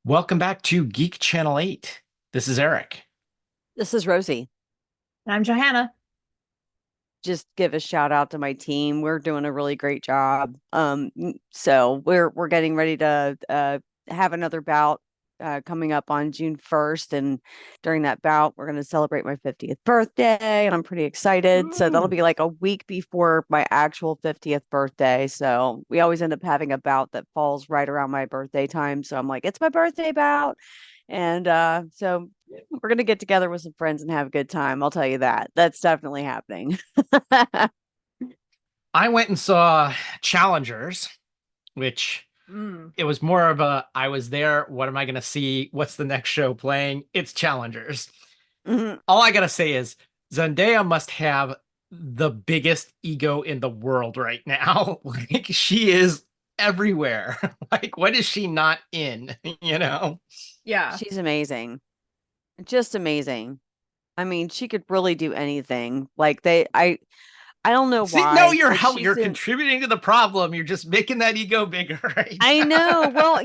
Welcome back to Geek Channel 8. This is Eric. This is Rosie. I'm Johanna. Just give a shout out to my team. We're doing a really great job. So we're getting ready to have another bout coming up on June 1st, and during that bout, we're going to celebrate my 50th birthday, and I'm pretty excited. So that'll Ooh. be like a week before my actual 50th birthday. So we always end up having a bout that falls right around my birthday time. So I'm like, it's my birthday bout. And so we're gonna get together with some friends and have a good time. I'll tell you that. That's definitely happening. I went and saw Challengers, which Mm. it was more of a I was there. What am I going to see? What's the next show playing? It's Challengers. Mhm. All I got to say is Zendaya must have the biggest ego in the world right now. Like, she is everywhere. Like, what is she not in? You know? Yeah. She's amazing. Just amazing. I mean, she could really do anything. I don't know See, no, why, but you're she's in. contributing to the problem. You're just making that ego bigger, right? I know. Well,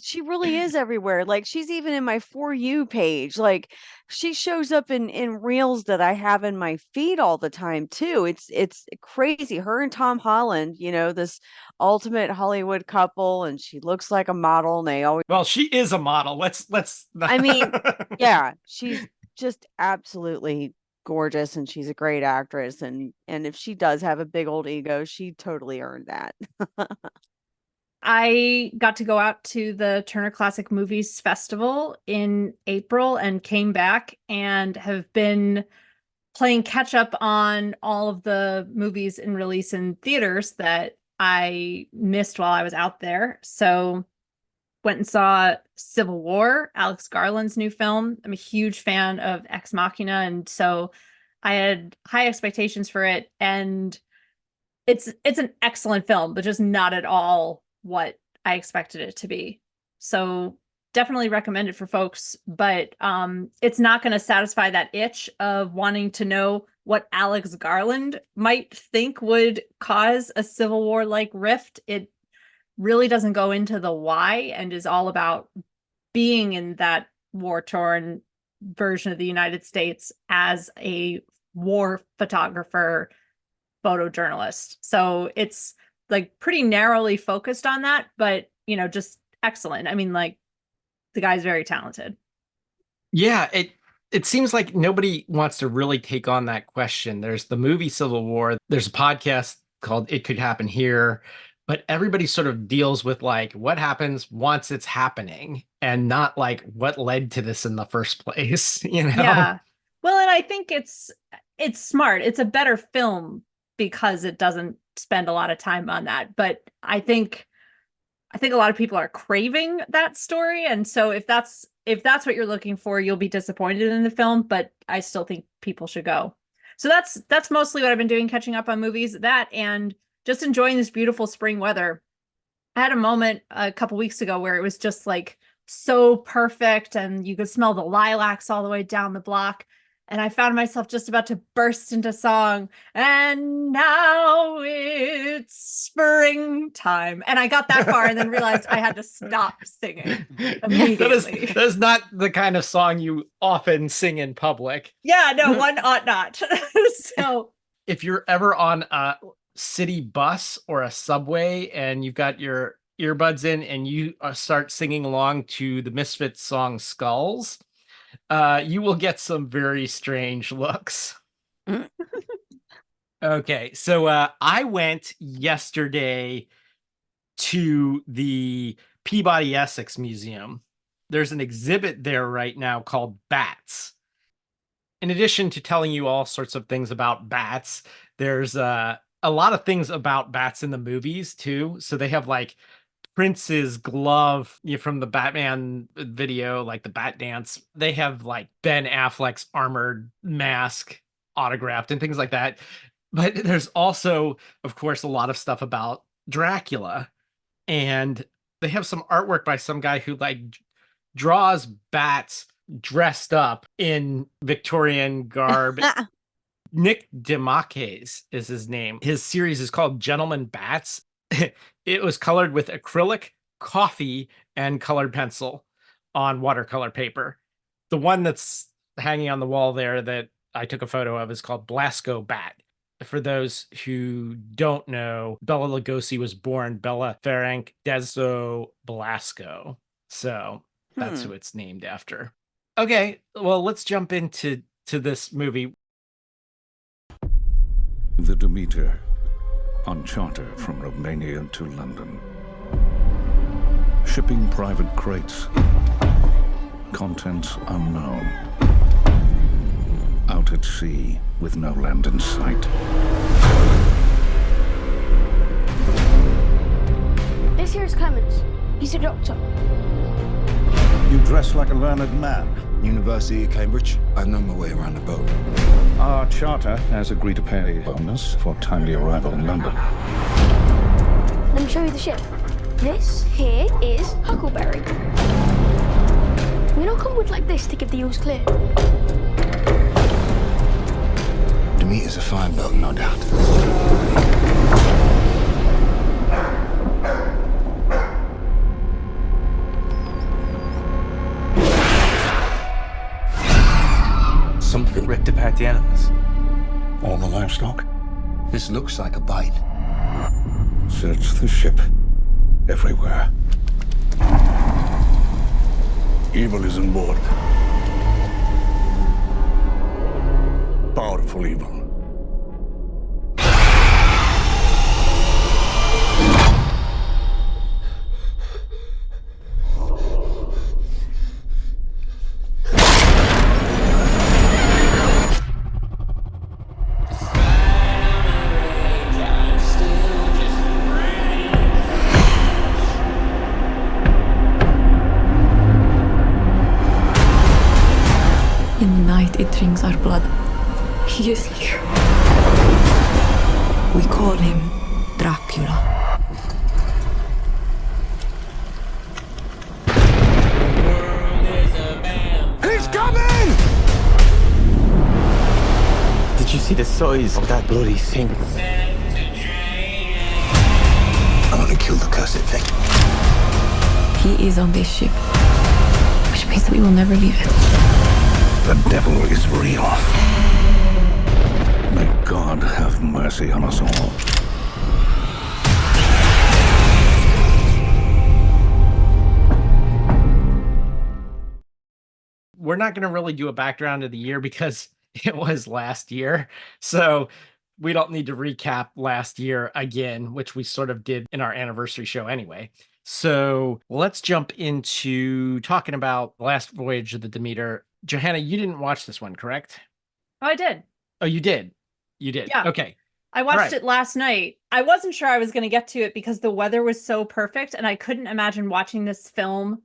she really is everywhere. Like she's even in my For You page. Like she shows up in reels that I have in my feed all the time too. It's crazy. Her and Tom Holland, this ultimate Hollywood couple, and she looks like a model, and they always. Well, she is a model. Let's I mean, yeah, she's just absolutely gorgeous, and she's a great actress, and if she does have a big old ego, she totally earned that. I got to go out to the Turner Classic Movies Festival in April and came back and have been playing catch up on all of the movies in release in theaters that I missed while I was out there. So went and saw Civil War, Alex Garland's new film. I'm a huge fan of Ex Machina, and so I had high expectations for it, and it's an excellent film, but just not at all what I expected it to be. So definitely recommend it for folks, but it's not going to satisfy that itch of wanting to know what Alex Garland might think would cause a Civil War like rift. It really doesn't go into the why and is all about being in that war torn version of the United States as a war photographer photojournalist. So it's like pretty narrowly focused on that, but just excellent. I mean, like the guy's very talented. Yeah, it seems like nobody wants to really take on that question. There's the movie Civil War. There's a podcast called It Could Happen Here, but everybody sort of deals with like what happens once it's happening and not like what led to this in the first place, you know? Yeah. Well, and I think it's smart. It's a better film because it doesn't spend a lot of time on that. But I think a lot of people are craving that story, and so if that's what you're looking for, you'll be disappointed in the film, but I still think people should go. So that's mostly what I've been doing, catching up on movies, that and just enjoying this beautiful spring weather. I had a moment a couple weeks ago where it was just like so perfect and you could smell the lilacs all the way down the block. And I found myself just about to burst into song. And now it's springtime. And I got that far and then realized I had to stop singing immediately. That is not the kind of song you often sing in public. Yeah, no, one ought not. So If you're ever on a city bus or a subway and you've got your earbuds in and you start singing along to the Misfits song Skulls, you will get some very strange looks. Mm. Okay, so I went yesterday to the Peabody Essex Museum. There's an exhibit there right now called Bats. In addition to telling you all sorts of things about bats, there's a lot of things about bats in the movies too. So they have like Prince's glove from the Batman video, like the Bat Dance. They have like Ben Affleck's armored mask autographed and things like that. But there's also, of course, a lot of stuff about Dracula. And they have some artwork by some guy who like draws bats dressed up in Victorian garb. Nick Demakes is his name. His series is called Gentleman Bats. It was colored with acrylic, coffee, and colored pencil. on watercolor paper. The one that's hanging on the wall there that I took a photo of is called Blasco Bat. For those who don't know, Bela Lugosi was born Bela Ferenc Deso Blasco. So that's who it's named after. Okay, well, let's jump into this movie. The Demeter, on charter from Romania to London. Shipping private crates. Contents unknown. Out at sea with no land in sight. This here is Clemens. He's a doctor. You dress like a learned man. University of Cambridge. I know my way around the boat. Our charter has agreed to pay a bonus for timely arrival in London. Let me show you the ship. This here is Huckleberry. We don't come with like this to give the eels clear. Demeter's a fine boat, no doubt. Something ripped apart the animals. All the livestock? This looks like a bite. Search the ship. Everywhere. Evil is on board. Powerful evil. In the night, it drinks our blood. He is here. We call him Dracula. He's coming! Did you see the size of that bloody thing? I want to kill the cursed thing. He is on this ship, which means that we will never leave it. The devil is real. May God have mercy on us all. We're not going to really do a background of the year because it was last year. So we don't need to recap last year again, which we sort of did in our anniversary show anyway. So let's jump into talking about the last voyage of the Demeter. Johanna, you didn't watch this one, correct? Oh, I did. Oh, you did? You did? Yeah. Okay. I watched right. it last night. I wasn't sure I was going to get to it because the weather was so perfect, and I couldn't imagine watching this film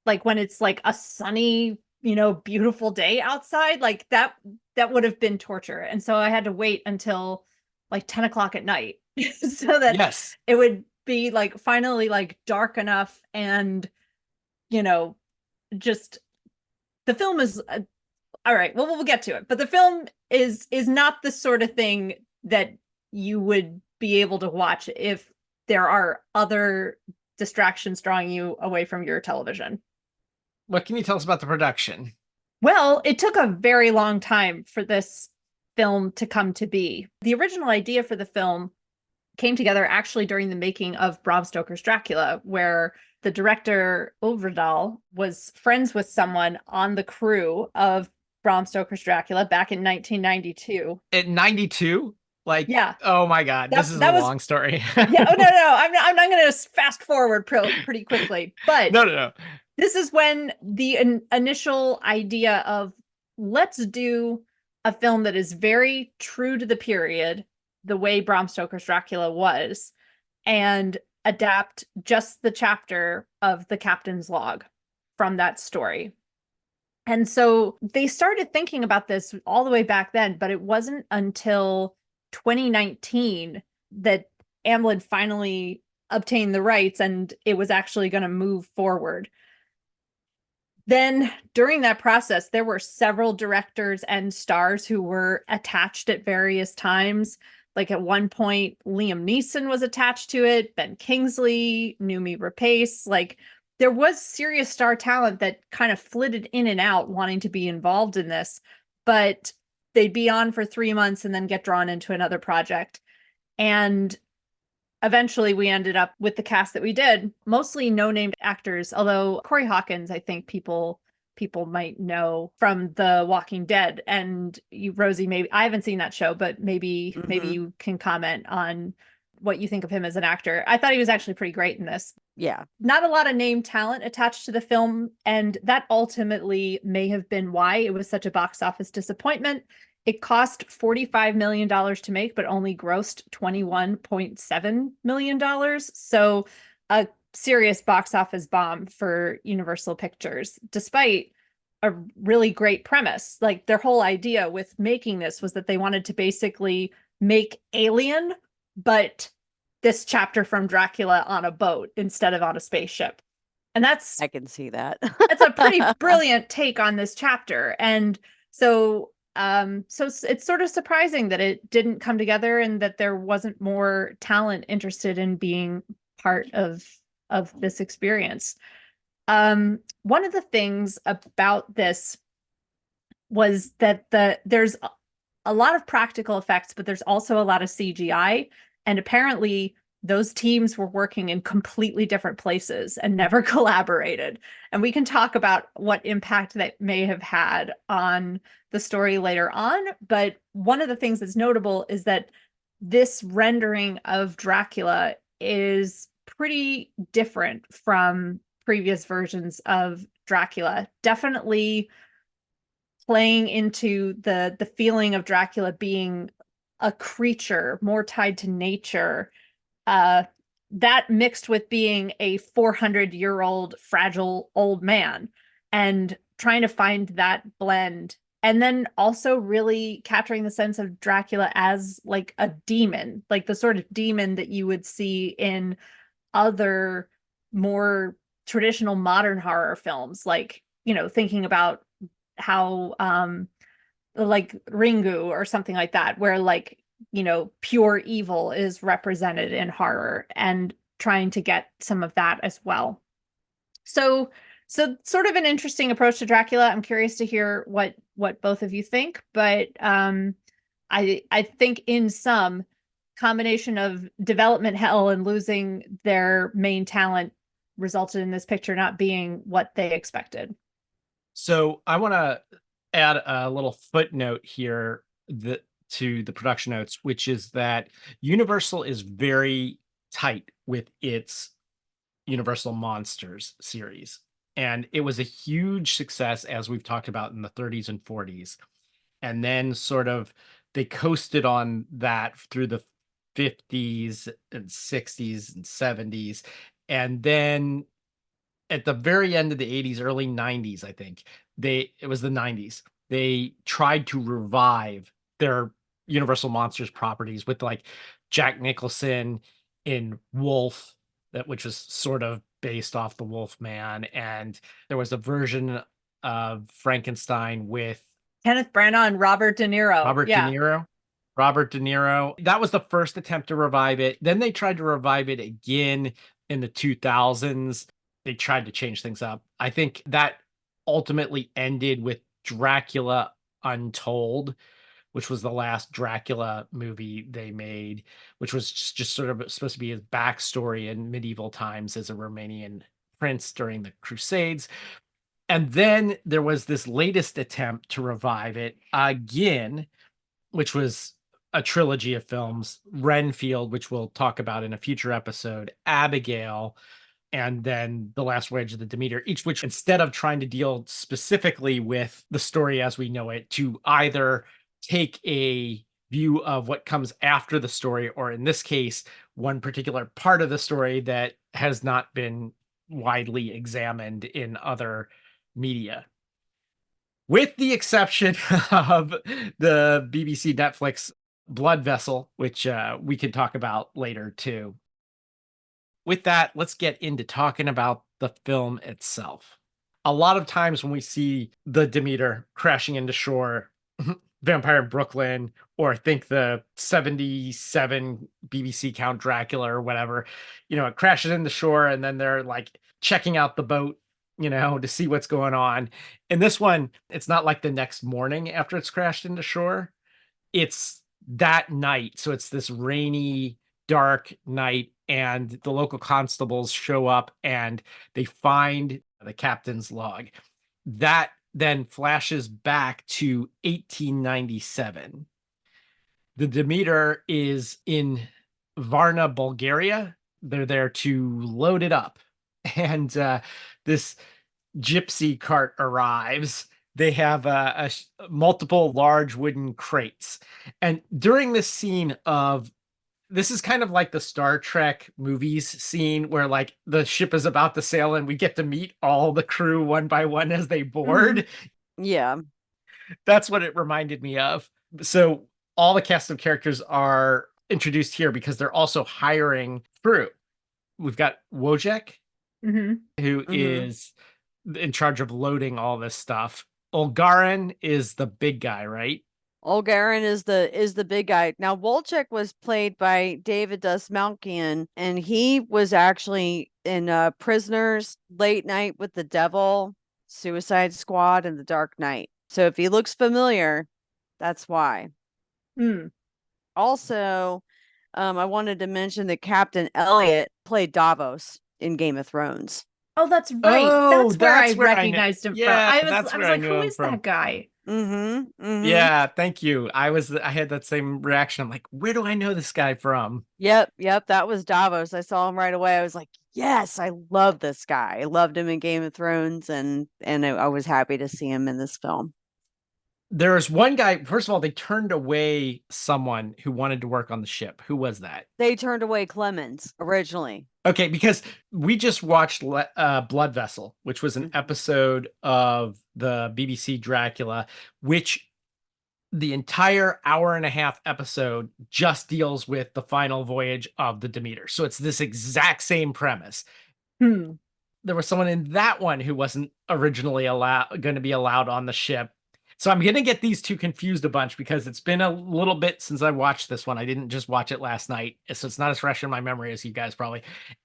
like when it's like a sunny, beautiful day outside. Like that would have been torture. And so I had to wait until like 10 o'clock at night so that Yes. it would be like finally like dark enough, and just the film is all right. Well, we'll get to it. But the film is not the sort of thing that you would be able to watch if there are other distractions drawing you away from your television. What can you tell us about the production? Well, it took a very long time for this film to come to be. The original idea for the film came together actually during the making of Bram Stoker's Dracula, where the director Ulvedal was friends with someone on the crew of Bram Stoker's Dracula back in 1992. At 92? Like, yeah. Oh my God, this is a long story. Yeah. Oh, no. I'm not going to fast forward pretty quickly. But no. This is when the initial idea of let's do a film that is very true to the period, the way Bram Stoker's Dracula was, and adapt just the chapter of the captain's log from that story. And so they started thinking about this all the way back then, but it wasn't until 2019 that Amblin finally obtained the rights and it was actually going to move forward. Then during that process, there were several directors and stars who were attached at various times. Like at one point, Liam Neeson was attached to it, Ben Kingsley, Noomi Rapace. Like there was serious star talent that kind of flitted in and out wanting to be involved in this, but they'd be on for 3 months and then get drawn into another project. And eventually we ended up with the cast that we did, mostly no-named actors, although Corey Hawkins, I think people might know from The Walking Dead. And you, Rosie, maybe I haven't seen that show, but maybe you can comment on what you think of him as an actor. I thought he was actually pretty great in this. Yeah. Not a lot of name talent attached to the film, and that ultimately may have been why it was such a box office disappointment. It cost $45 million to make, but only grossed $21.7 million. So a serious box office bomb for Universal Pictures, despite a really great premise. Like, their whole idea with making this was that they wanted to basically make Alien, but this chapter from Dracula on a boat instead of on a spaceship. And I can see that. That's a pretty brilliant take on this chapter. And so it's sort of surprising that it didn't come together and that there wasn't more talent interested in being part of this experience. One of the things about this was that there's a lot of practical effects, but there's also a lot of CGI. And apparently those teams were working in completely different places and never collaborated. And we can talk about what impact that may have had on the story later on. But one of the things that's notable is that this rendering of Dracula is pretty different from previous versions of Dracula. Definitely playing into the feeling of Dracula being a creature more tied to nature, that mixed with being a 400-year-old fragile old man, and trying to find that blend, and then also really capturing the sense of Dracula as like a demon, like the sort of demon that you would see in other more traditional modern horror films, like, you know, thinking about how like Ringu or something like that, where, like, you know, pure evil is represented in horror, and trying to get some of that as well. So sort of an interesting approach to Dracula. I'm curious to hear what both of you think, but I think in some combination of development hell and losing their main talent resulted in this picture not being what they expected. So I want to add a little footnote here to the production notes, which is that Universal is very tight with its Universal Monsters series. And it was a huge success, as we've talked about, in the 30s and 40s. And then sort of they coasted on that through the 50s and 60s and 70s. And then at the very end of the 80s, early 90s, I think, it was the 90s, they tried to revive their Universal Monsters properties with, like, Jack Nicholson in Wolf, which was sort of based off the Wolf Man, and there was a version of Frankenstein with Kenneth Branagh and Robert De Niro. Robert De Niro. That was the first attempt to revive it. Then they tried to revive it again in the 2000s. They tried to change things up. I think that ultimately ended with Dracula Untold, which was the last Dracula movie they made, which was just sort of supposed to be his backstory in medieval times as a Romanian prince during the Crusades. And then there was this latest attempt to revive it again, which was a trilogy of films: Renfield, which we'll talk about in a future episode, Abigail, and then The Last Voyage of the Demeter, each which, instead of trying to deal specifically with the story as we know it, to either take a view of what comes after the story, or in this case, one particular part of the story that has not been widely examined in other media. With the exception of the BBC Netflix Blood Vessel, which we can talk about later too. With that, let's get into talking about the film itself. A lot of times when we see the Demeter crashing into shore, Vampire in Brooklyn, or think the 77 BBC Count Dracula or whatever. It crashes into shore and then they're like checking out the boat, to see what's going on. In this one, it's not like the next morning after it's crashed into shore. It's that night. So it's this rainy, dark night, and the local constables show up and they find the captain's log. That then flashes back to 1897. The Demeter is in Varna, Bulgaria. They're there to load it up. And this gypsy cart arrives. They have multiple large wooden crates. And during this scene of this is kind of like the Star Trek movies scene where like the ship is about to sail and we get to meet all the crew one by one as they board. Yeah. That's what it reminded me of. So all the cast of characters are introduced here because they're also hiring crew. We've got Wojek, who is in charge of loading all this stuff. Olgarin is the big guy, right? Olgarin is the big guy. Now Wolchek was played by David Dastmalchian, and he was actually in Prisoners, Late Night with the Devil, Suicide Squad, and The Dark Knight. So if he looks familiar, that's why. Also, I wanted to mention that Captain Elliot played Davos in Game of Thrones. Oh, that's right. Oh, that's where I that's where I recognized him yeah, from. I that's was where I like, knew who him is from. that guy? Yeah, thank you. I had that same reaction. I'm like, where do I know this guy from? Yep, that was Davos. I saw him right away. I was like, yes, I love this guy. I loved him in Game of Thrones, and I was happy to see him in this film. There's one guy, first of all, they turned away someone who wanted to work on the ship. Who was that? They turned away Clemens originally. Okay, because we just watched Blood Vessel, which was an episode of the BBC Dracula, which the entire hour and a half episode just deals with the final voyage of the Demeter. So it's this exact same premise. There was someone in that one who wasn't originally going to be allowed on the ship. So I'm going to get these two confused a bunch because it's been a little bit since I watched this one. I didn't just watch it last night, so it's not as fresh in my memory as you guys probably.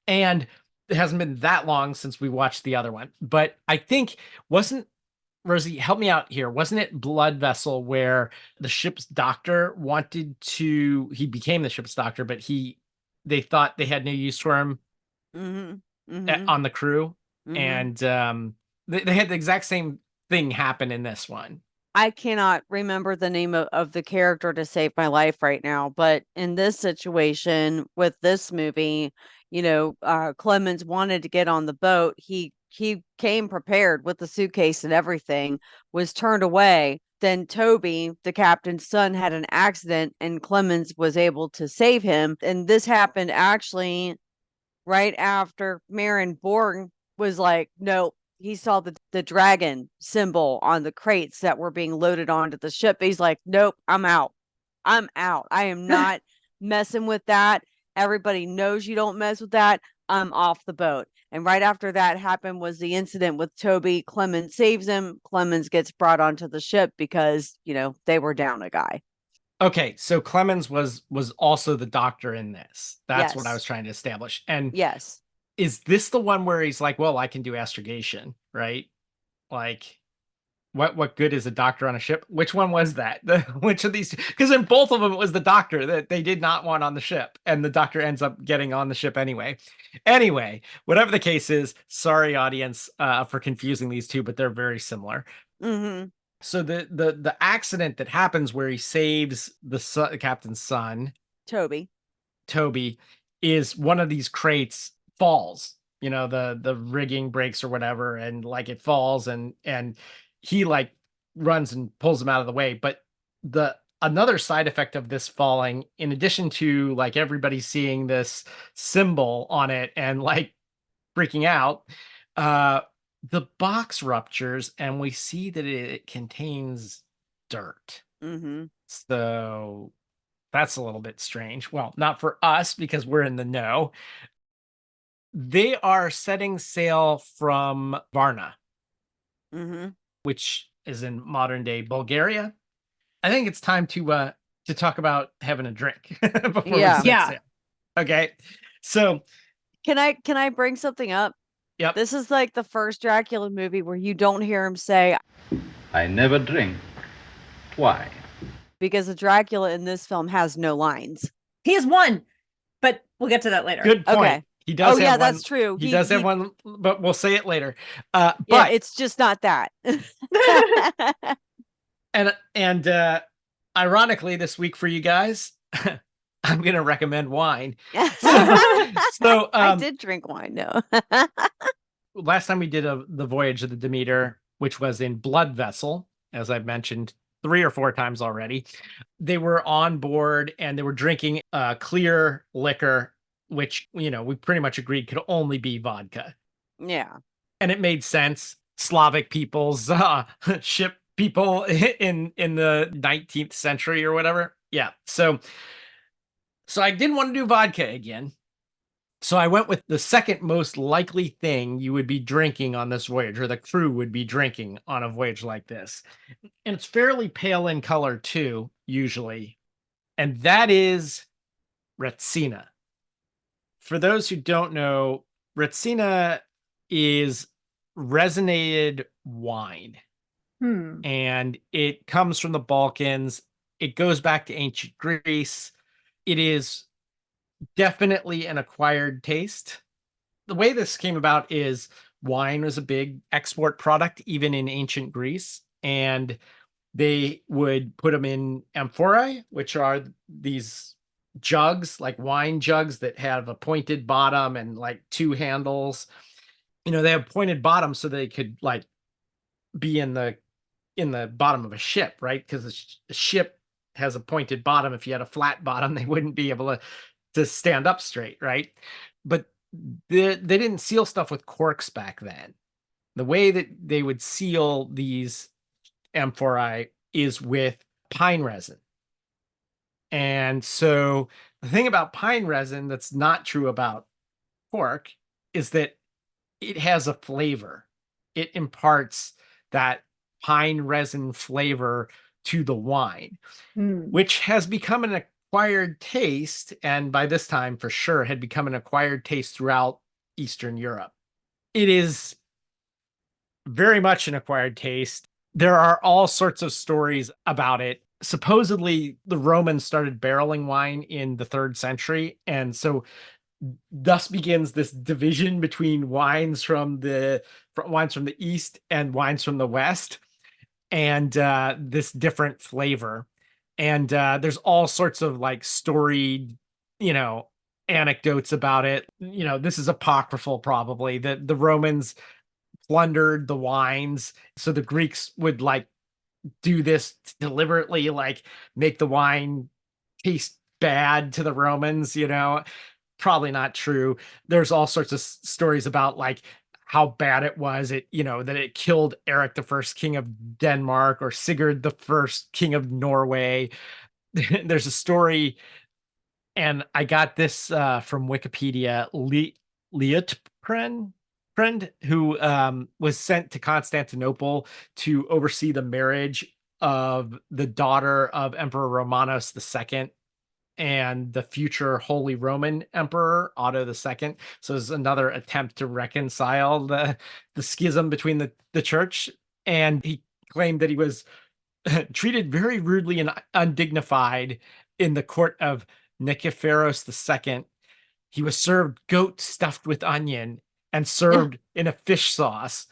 And it hasn't been that long since we watched the other one. But I think, wasn't, Rosie, help me out here. Wasn't it Blood Vessel where the ship's doctor he became the ship's doctor, but they thought they had no use for him on the crew? And they had the exact same thing happen in this one. I cannot remember the name of the character to save my life right now, but in this situation with this movie, Clemens wanted to get on the boat. He came prepared with the suitcase and everything, was turned away. Then Toby, the captain's son, had an accident and Clemens was able to save him. And this happened actually right after Marin Borg was like, nope. He saw the dragon symbol on the crates that were being loaded onto the ship. He's like, nope, I'm out. I am not messing with that. Everybody knows you don't mess with that. I'm off the boat. And right after that happened was the incident with Toby. Clemens saves him. Clemens gets brought onto the ship because, they were down a guy. Okay, so Clemens was also the doctor in this. That's what I Yes. was trying to establish. And Yes. is this the one where he's like, well, I can do astrogation, right? Like, what good is a doctor on a ship? Which one was that? Which of these? Because in both of them, it was the doctor that they did not want on the ship. And the doctor ends up getting on the ship anyway. Anyway, whatever the case is, sorry, audience, for confusing these two, but they're very similar. So the accident that happens where he saves the captain's son, Toby, is one of these crates falls. The rigging breaks or whatever, and like it falls, and he like runs and pulls him out of the way. But another side effect of this falling, in addition to like everybody seeing this symbol on it and like freaking out, the box ruptures and we see that it contains dirt. So that's a little bit strange. Well, not for us because we're in the know. They are setting sail from Varna, which is in modern day Bulgaria. I think it's time to talk about having a drink before we Yeah. set Yeah. sail. Okay. So, Can I bring something up? yep. This is like the first Dracula movie where you don't hear him say, I never drink. Why? because the Dracula in this film has no lines. He has one, but we'll get to that later. Good point. Okay. He does Oh, have yeah, one. that's true. He does have one, but we'll say it later. Yeah, But it's just not that. and ironically, this week for you guys, I'm gonna recommend wine. So I did drink wine, no. last time we did the Voyage of the Demeter, which was in Blood Vessel, as I've mentioned 3 or 4 times already. They were on board and they were drinking clear liquor, which, we pretty much agreed could only be vodka. Yeah. And it made sense. Slavic peoples, ship people in the 19th century or whatever. Yeah. So I didn't want to do vodka again. So I went with the second most likely thing you would be drinking on this voyage, or the crew would be drinking on a voyage like this. And it's fairly pale in color too, usually. And that is Retsina. For those who don't know, Retsina is resonated wine. And it comes from the Balkans. It goes back to ancient Greece. It is definitely an acquired taste. The way this came about is wine was a big export product, even in ancient Greece. And they would put them in amphorae, which are these jugs, like wine jugs that have a pointed bottom and like 2 handles. They have pointed bottoms so they could like be in the bottom of a ship, right? Because the ship has a pointed bottom. If you had a flat bottom, they wouldn't be able to stand up straight, right? But they didn't seal stuff with corks back then. The way that they would seal these amphorae is with pine resin. And so the thing about pine resin that's not true about cork is that it has a flavor. It imparts that pine resin flavor to the wine, which has become an acquired taste. And by this time, for sure, had become an acquired taste throughout Eastern Europe. It is very much an acquired taste. There are all sorts of stories about it. Supposedly, the Romans started barreling wine in the 3rd century. And so thus begins this division between wines from the East and wines from the West, and this different flavor. And there's all sorts of like storied, anecdotes about it. This is apocryphal, probably, that the Romans plundered the wines. So the Greeks would like do this deliberately, like make the wine taste bad to the Romans, probably not true. There's all sorts of stories about like how bad it was. That it killed Eric the First, king of Denmark, or Sigurd the First, king of Norway. There's a story, and I got this from Wikipedia. Liutprand, who was sent to Constantinople to oversee the marriage of the daughter of Emperor Romanos II and the future Holy Roman Emperor Otto II. So it's another attempt to reconcile the schism between the church. And he claimed that he was treated very rudely and undignified in the court of Nicephorus II. He was served goat stuffed with onion and served in a fish sauce,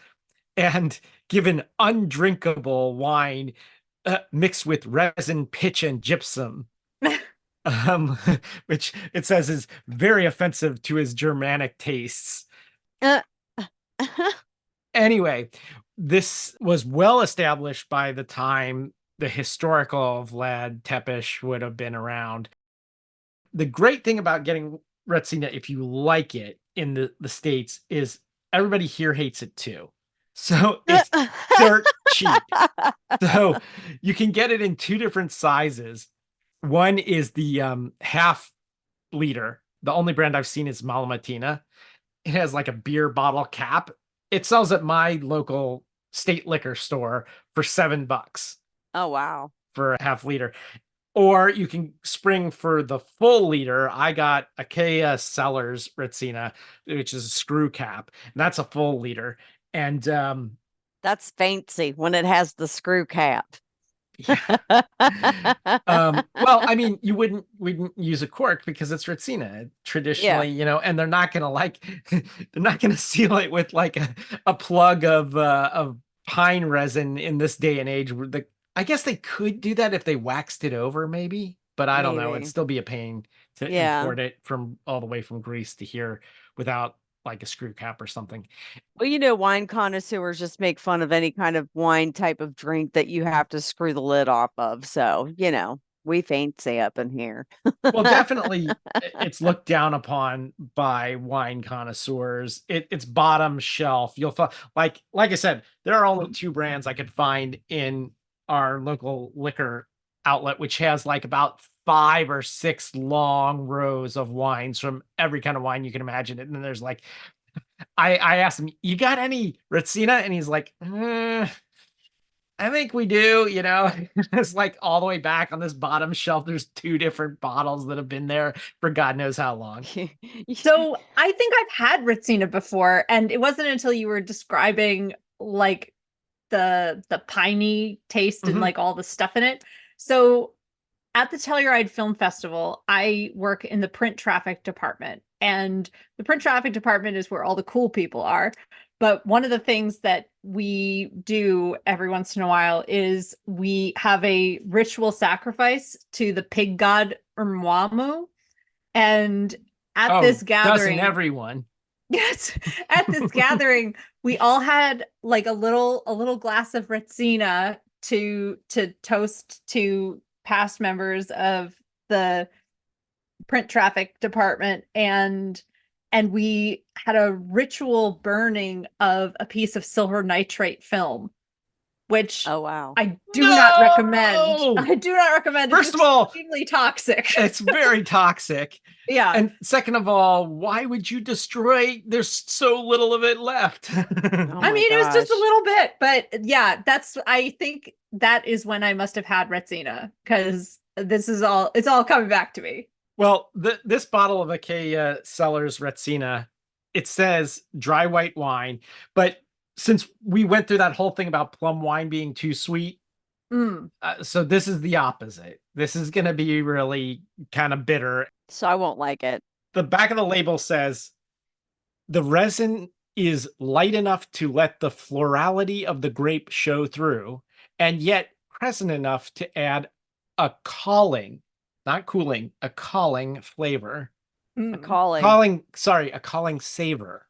and given undrinkable wine mixed with resin, pitch, and gypsum. Which it says is very offensive to his Germanic tastes. Anyway, this was well established by the time the historical Vlad Tepes would have been around. The great thing about getting Retsina, if you like it in the States, is everybody here hates it too. So it's dirt cheap. So you can get it in 2 different sizes. One is the half liter. The only brand I've seen is Malamatina. It has like a beer bottle cap. It sells at my local state liquor store for $7. Oh, wow. for a half liter. Or you can spring for the full liter. I got Acacia Cellars Retsina, which is a screw cap. And that's a full liter. And That's fancy when it has the screw cap. yeah. Well, I mean, you wouldn't use a cork because it's Retsina traditionally, and they're not gonna they're not gonna seal it with like a plug of pine resin in this day and age. I guess they could do that if they waxed it over, maybe, but I don't know. It'd Maybe. still be a pain to Yeah. import it from all the way from Greece to here without like a screw cap or something. Well, wine connoisseurs just make fun of any kind of wine type of drink that you have to screw the lid off of. So, we fancy up in here. Well, definitely it's looked down upon by wine connoisseurs. It's bottom shelf. You'll find like I said, there are only 2 brands I could find in our local liquor outlet, which has like about 5 or 6 long rows of wines from every kind of wine you can imagine. And then there's like I asked him, "You got any Retsina?" And he's like, I think we do, It's like all the way back on this bottom shelf. There's 2 different bottles that have been there for God knows how long. So I think I've had Retsina before, and it wasn't until you were describing like the piney taste and like all the stuff in it. So at the Telluride Film Festival, I work in the print traffic department, and the print traffic department is where all the cool people are. But one of the things that we do every once in a while is we have a ritual sacrifice to the pig god Urmwamu. And at this gathering, doesn't everyone? Yes, at this gathering, we all had like a little glass of Retsina to toast to past members of the print traffic department, and we had a ritual burning of a piece of silver nitrate film, which Oh wow. I do not recommend. I do not recommend. First of all, extremely toxic. It's very toxic. Yeah. And second of all, why would you destroy? There's so little of it left. I mean, it was just a little bit, but yeah, I think that is when I must have had Retsina, because it's all coming back to me. Well, this bottle of Acacia Cellars Retsina, it says dry white wine, but since we went through that whole thing about plum wine being too sweet, so this is the opposite. This is going to be really kind of bitter. So I won't like it. The back of the label says the resin is light enough to let the florality of the grape show through, and yet present enough to add a calling, not cooling, a calling flavor. A calling savor.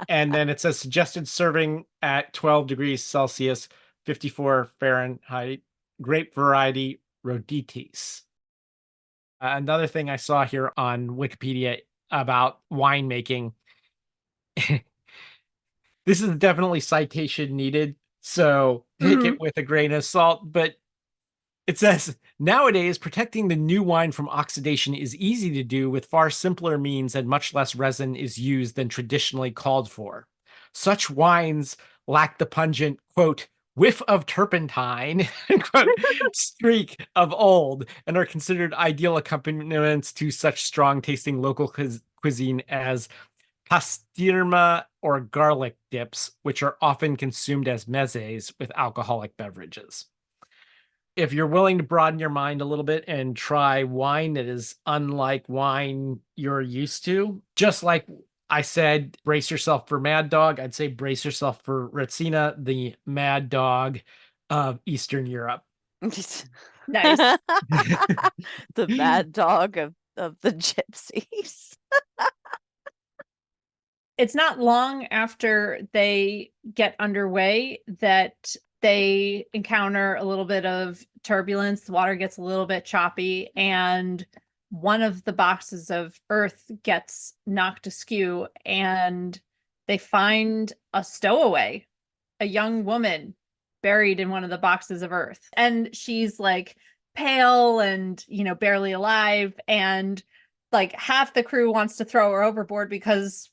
And then it says suggested serving at 12 degrees Celsius, 54 Fahrenheit, grape variety Roditis. Another thing I saw here on Wikipedia about winemaking. This is definitely citation needed, so take it with a grain of salt, but it says, nowadays, protecting the new wine from oxidation is easy to do with far simpler means, and much less resin is used than traditionally called for. Such wines lack the pungent, quote, whiff of turpentine, quote, streak of old, and are considered ideal accompaniments to such strong tasting local cuisine as pastirma or garlic dips, which are often consumed as mezes with alcoholic beverages. If you're willing to broaden your mind a little bit and try wine that is unlike wine you're used to, just like I said, brace yourself for Mad Dog, I'd say brace yourself for Retsina, the Mad Dog of Eastern Europe. Nice. The Mad Dog of the gypsies. It's not long after they get underway that they encounter a little bit of turbulence. The water gets a little bit choppy, and one of the boxes of earth gets knocked askew, and they find a stowaway, a young woman buried in one of the boxes of earth. And she's like pale and, barely alive. And like half the crew wants to throw her overboard because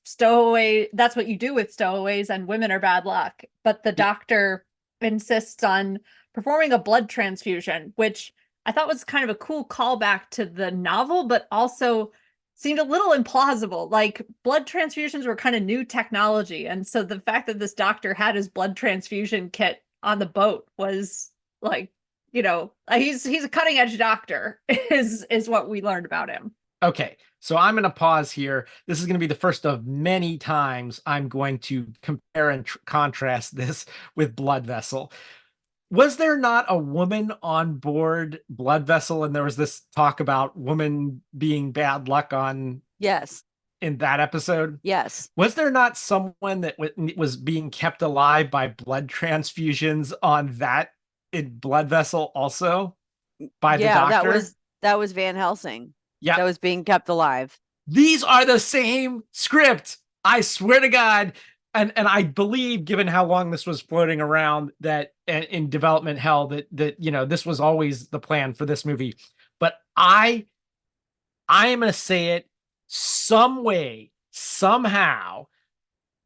that's what you do with stowaways, and women are bad luck. But the doctor insists on performing a blood transfusion, which I thought was kind of a cool callback to the novel, but also seemed a little implausible. Like, blood transfusions were kind of new technology. And so the fact that this doctor had his blood transfusion kit on the boat was like, he's a cutting edge doctor is what we learned about him. Okay, so I'm going to pause here. This is going to be the first of many times I'm going to compare and contrast this with Blood Vessel. Was there not a woman on board Blood Vessel, and there was this talk about woman being bad luck Yes. in that episode? Yes. Was there not someone that was being kept alive by blood transfusions on that in Blood Vessel also by the doctor? That was Van Helsing. Yeah. That was being kept alive. These are the same script. I swear to God. And I believe, given how long this was floating around, that in development hell, that this was always the plan for this movie. But I am going to say it some way, somehow,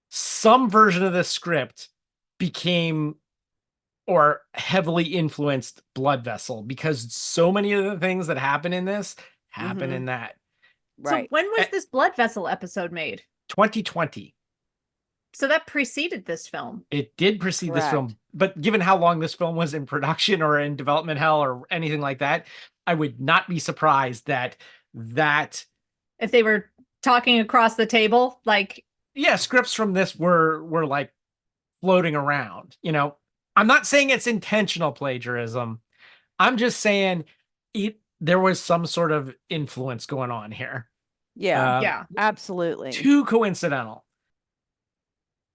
some version of this script became or heavily influenced Blood Vessel, because so many of the things that happen in this happen in that. Right. So when was this Blood Vessel episode made? 2020. So that preceded this film. It did precede this film, but given how long this film was in production or in development hell or anything like that, I would not be surprised that if they were talking across the table, like, yeah, scripts from this were like floating around. I'm not saying it's intentional plagiarism. I'm just saying there was some sort of influence going on here. Yeah, absolutely. Too coincidental.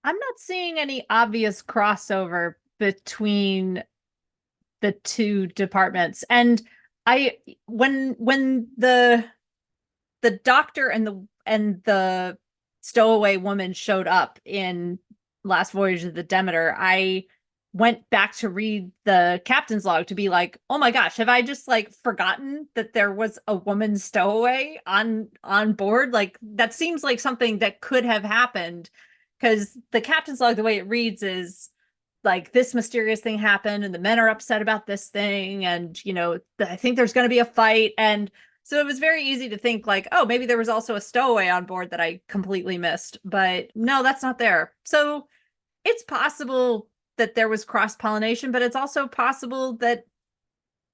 I'm not seeing any obvious crossover between the two departments. And when the doctor and the stowaway woman showed up in Last Voyage of the Demeter, I went back to read the captain's log to be like, oh my gosh, have I just like forgotten that there was a woman stowaway on board? Like, that seems like something that could have happened, because the captain's log, the way it reads is like, this mysterious thing happened and the men are upset about this thing, and I think there's going to be a fight. And so it was very easy to think like, oh, maybe there was also a stowaway on board that I completely missed, but no, that's not there. So it's possible that there was cross-pollination, but it's also possible that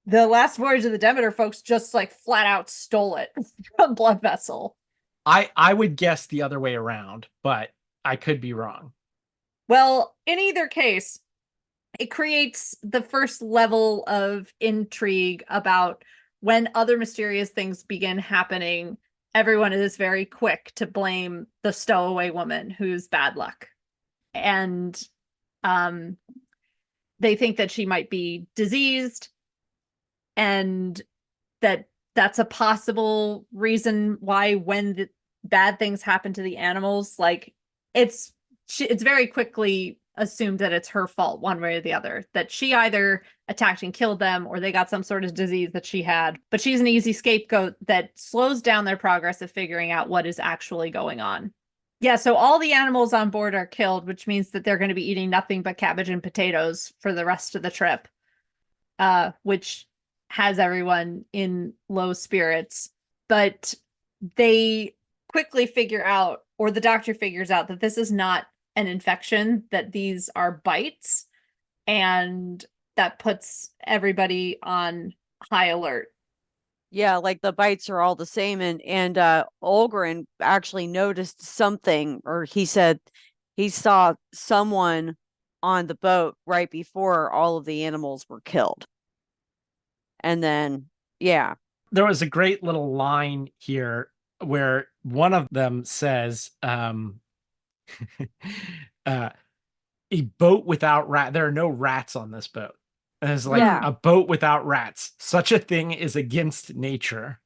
the Last Voyage of the Demeter folks just like flat out stole it from Blood Vessel. I would guess the other way around, but I could be wrong. Well, in either case, it creates the first level of intrigue about when other mysterious things begin happening. Everyone is very quick to blame the stowaway woman who's bad luck. And they think that she might be diseased, and that's a possible reason why when the bad things happen to the animals, like it's very quickly assumed that it's her fault one way or the other, that she either attacked and killed them or they got some sort of disease that she had. But she's an easy scapegoat that slows down their progress of figuring out what is actually going on. Yeah, so all the animals on board are killed, which means that they're going to be eating nothing but cabbage and potatoes for the rest of the trip, which has everyone in low spirits. But they quickly figure out, or the doctor figures out, that this is not an infection, that these are bites, and that puts everybody on high alert. Yeah, like the bites are all the same, and Olgren actually noticed something, or he said he saw someone on the boat right before all of the animals were killed. And then, yeah. There was a great little line here where one of them says, a boat without rat. There are no rats on this boat. And it's like, a boat without rats. Such a thing is against nature.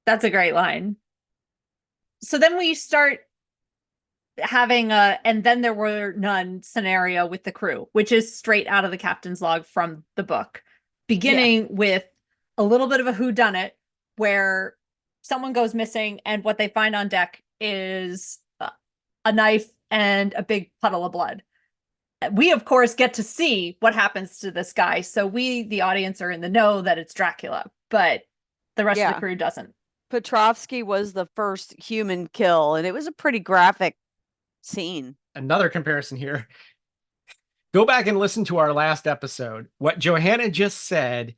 That's a great line. So then we start having and then there were none scenario with the crew, which is straight out of the captain's log from the book, beginning with a little bit of a whodunit where someone goes missing and what they find on deck is a knife and a big puddle of blood. we of course get to see what happens to this guy. So we, the audience, are in the know that it's Dracula, but the rest of Yeah. the crew doesn't. Petrovsky was the first human kill, and it was a pretty graphic scene. Another comparison here. Go back and listen to our last episode. What Johanna just said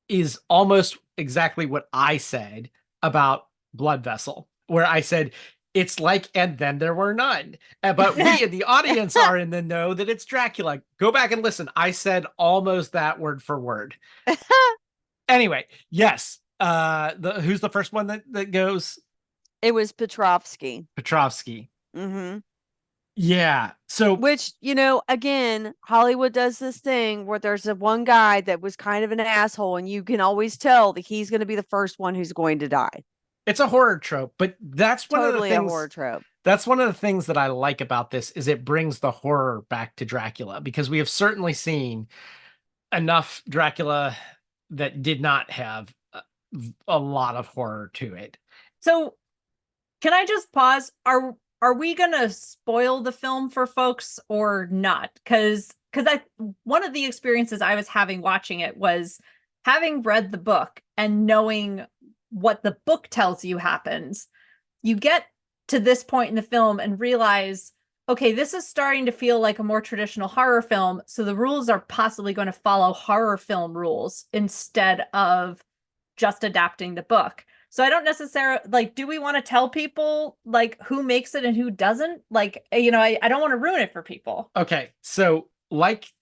is almost exactly what I said about Blood Vessel, where I said, it's like, and then there were none. But we in the audience are in the know that it's Dracula. Go back and listen. I said almost that word for word. Anyway, yes. Who's the first one that goes? It was Petrovsky. Petrovsky. Mm-hmm. Yeah. So, which, again, Hollywood does this thing where there's a one guy that was kind of an asshole, and you can always tell that he's going to be the first one who's going to die. it's a horror trope, but that's one Totally of the a things. horror trope. That's one of the things that I like about this is it brings the horror back to Dracula, because we have certainly seen enough Dracula that did not have a lot of horror to it. So can I just pause? Are we gonna spoil the film for folks or not? Because one of the experiences I was having watching it was having read the book and knowing what the book tells you happens. You get to this point in the film and realize, okay, this is starting to feel like a more traditional horror film. So the rules are possibly going to follow horror film rules instead of just adapting the book. So I don't necessarily do we want to tell people who makes it and who doesn't? I don't want to ruin it for people. Okay. So like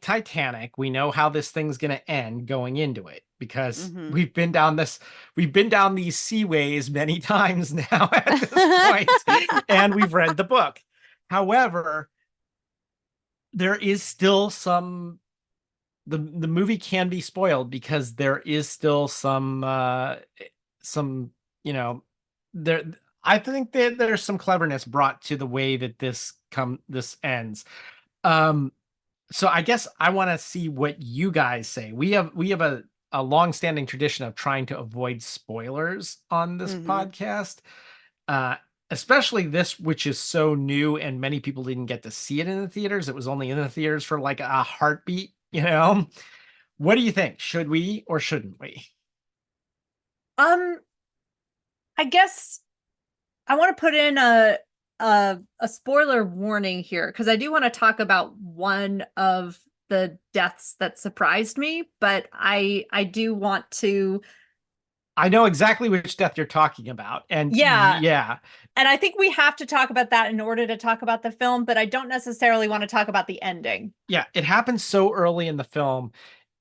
Titanic, we know how this thing's going to end going into it, because we've been down these seaways many times now at this point, and we've read the book. However, there is still the movie can be spoiled, because there is still some there, I think that there's some cleverness brought to the way that this ends. So I guess I want to see what you guys say. We have a long-standing tradition of trying to avoid spoilers on this podcast. Especially this, which is so new and many people didn't get to see it in the theaters. It was only in the theaters for like a heartbeat, What do you think? Should we or shouldn't we? I guess I want to put in a spoiler warning here, because I do want to talk about one of the deaths that surprised me, but I do want to. I know exactly which death you're talking about. And yeah. And I think we have to talk about that in order to talk about the film, but I don't necessarily want to talk about the ending. Yeah, it happens so early in the film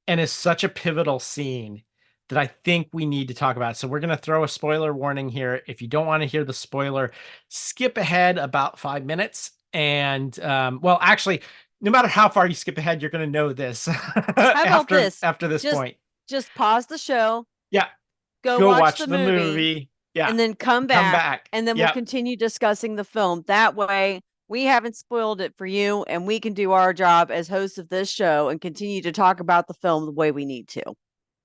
and is such a pivotal scene that I think we need to talk about. So we're going to throw a spoiler warning here. If you don't want to hear the spoiler, skip ahead about 5 minutes. And well, actually, no matter how far you skip ahead, you're going to know this. How about this? After this point. Just pause the show. Yeah. Go watch the movie. Yeah. And then come back. And then we'll continue discussing the film. That way, we haven't spoiled it for you, and we can do our job as hosts of this show and continue to talk about the film the way we need to.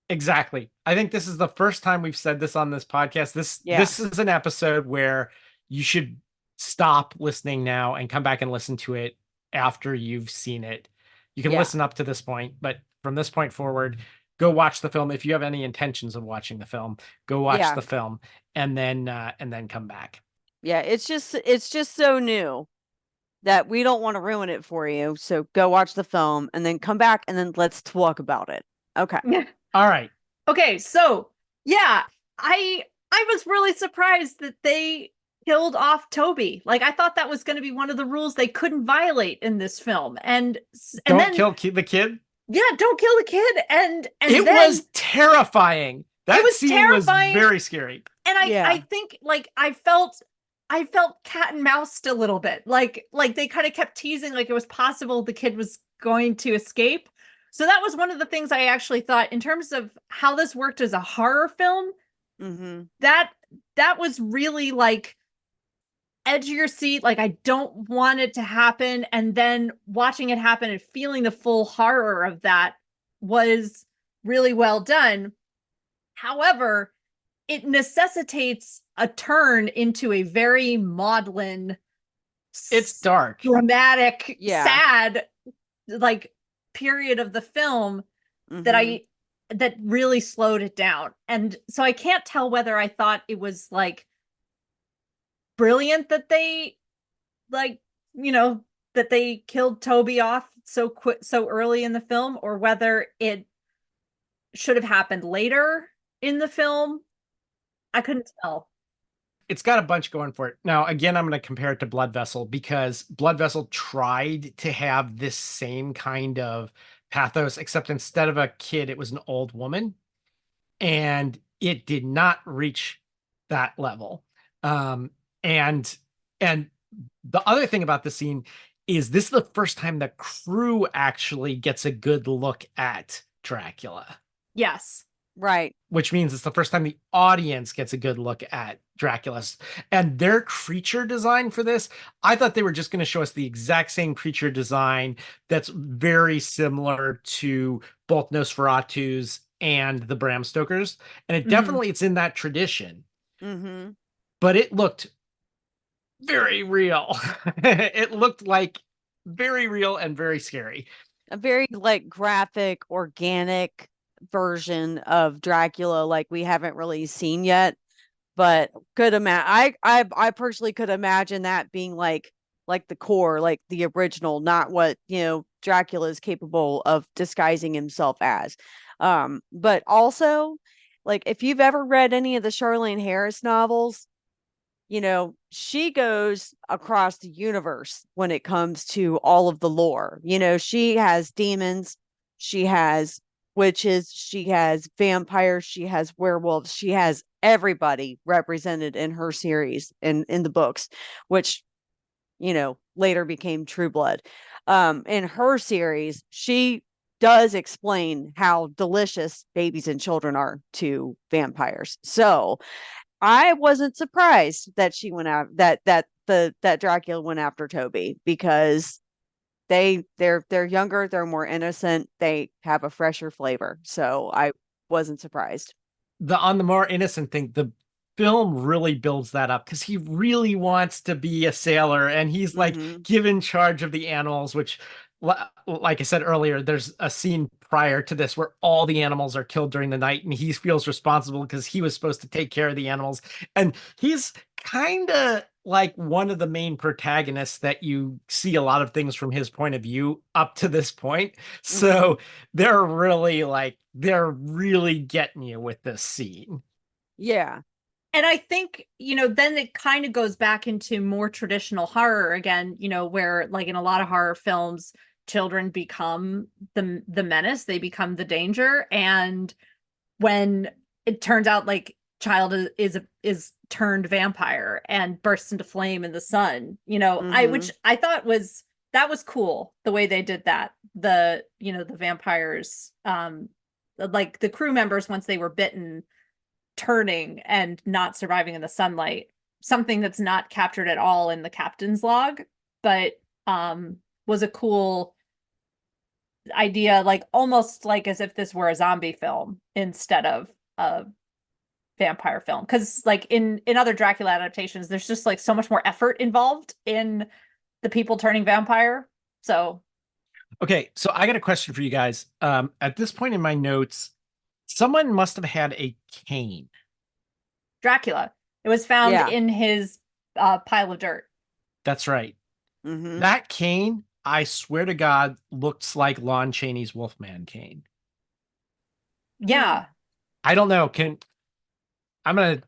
Exactly. I think this is the first time we've said this on this podcast. This is an episode where you should stop listening now and come back and listen to it after you've seen it. You can listen up to this point, but from this point forward, go watch the film. If you have any intentions of watching the film, go watch the film and then come back. Yeah, it's just so new that we don't want to ruin it for you. So go watch the film and then come back and then let's talk about it. Okay. All right. Okay, so yeah, I was really surprised that they killed off Toby. I thought that was going to be one of the rules they couldn't violate in this film. And don't kill the kid. Yeah, don't kill the kid. And it was terrifying. That scene was very scary. And I think I felt cat and moused a little bit. Like they kind of kept teasing it was possible the kid was going to escape. So that was one of the things I actually thought in terms of how this worked as a horror film. That was really edge of your seat. I don't want it to happen. And then watching it happen and feeling the full horror of that was really well done. However, it necessitates a turn into a very maudlin It's dark. dramatic, Yeah. sad, like period of the film Mhm. that really slowed it down. And so I can't tell whether I thought it was like brilliant that they like, you know, that they killed Toby off so quick, so early in the film, or whether it should have happened later in the film. I couldn't tell. It's got a bunch going for it. Now, again, I'm going to compare it to Blood Vessel because Blood Vessel tried to have this same kind of pathos, except instead of a kid, it was an old woman. And it did not reach that level. Um, and and the other thing about the scene is this is the first time the crew actually gets a good look at Dracula, Yes. Right. which means it's the first time the audience gets a good look at Dracula. And their creature design for this, I thought they were just going to show us the exact same creature design that's very similar to both Nosferatu's and the Bram Stoker's. And it definitely it's in that tradition, Mhm. but it looked very real. It looked like very real and very scary. A very like graphic, organic version of Dracula like we haven't really seen yet, but could imagine I personally could imagine that being like the core, like the original, not what, Dracula is capable of disguising himself as. But also, like, if you've ever read any of the Charlene Harris novels, she goes across the universe when it comes to all of the lore. She has demons, she has witches, she has vampires, she has werewolves, she has everybody represented in her series in the books, which, later became True Blood. In her series, she does explain how delicious babies and children are to vampires. So I wasn't surprised that she went out that Dracula went after Toby, because they're younger, they're more innocent, they have a fresher flavor. So I wasn't surprised. On the more innocent thing, the film really builds that up because he really wants to be a sailor and he's like Mhm. given charge of the animals, which like I said earlier, there's a scene prior to this where all the animals are killed during the night and he feels responsible because he was supposed to take care of the animals. And he's kind of like one of the main protagonists that you see a lot of things from his point of view up to this point. So they're really getting you with this scene. Yeah. And I think, then it kind of goes back into more traditional horror again, where like in a lot of horror films, children become the menace, they become the danger. And when it turns out like child is turned vampire and bursts into flame in the sun, which I thought was cool the way they did that. The vampires, like the crew members, once they were bitten, turning and not surviving in the sunlight, something that's not captured at all in the captain's log, but was a cool idea, like almost like as if this were a zombie film instead of a vampire film, because like in other Dracula adaptations there's just like so much more effort involved in the people turning vampire. So okay, so I got a question for you guys. At this point in my notes, someone must have had a cane. Dracula, it was found in his pile of dirt. That's right. Mm-hmm. That cane, I swear to God, looks like Lon Chaney's Wolfman cane. Yeah. I don't know. I'm going to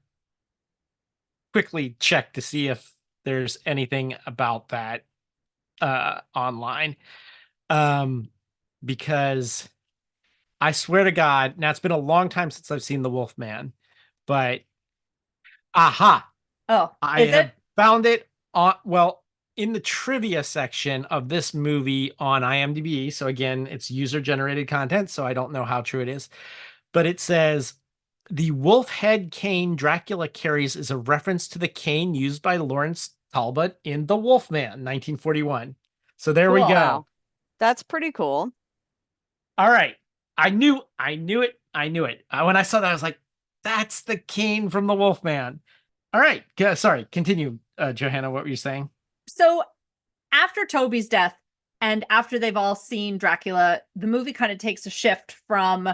quickly check to see if there's anything about that online. Because I swear to God, now it's been a long time since I've seen the Wolfman, but aha. Oh, I is have it? found it in the trivia section of this movie on IMDb. So again, it's user generated content, so I don't know how true it is, but it says the wolf head cane Dracula carries is a reference to the cane used by Lawrence Talbot in The Wolfman, 1941. So there we Cool. go. Wow. That's pretty cool. All right. I knew it. When I saw that, I was like, that's the cane from The Wolfman. All right. Sorry. Continue, Johanna. What were you saying? So after Toby's death and after they've all seen Dracula, the movie kind of takes a shift from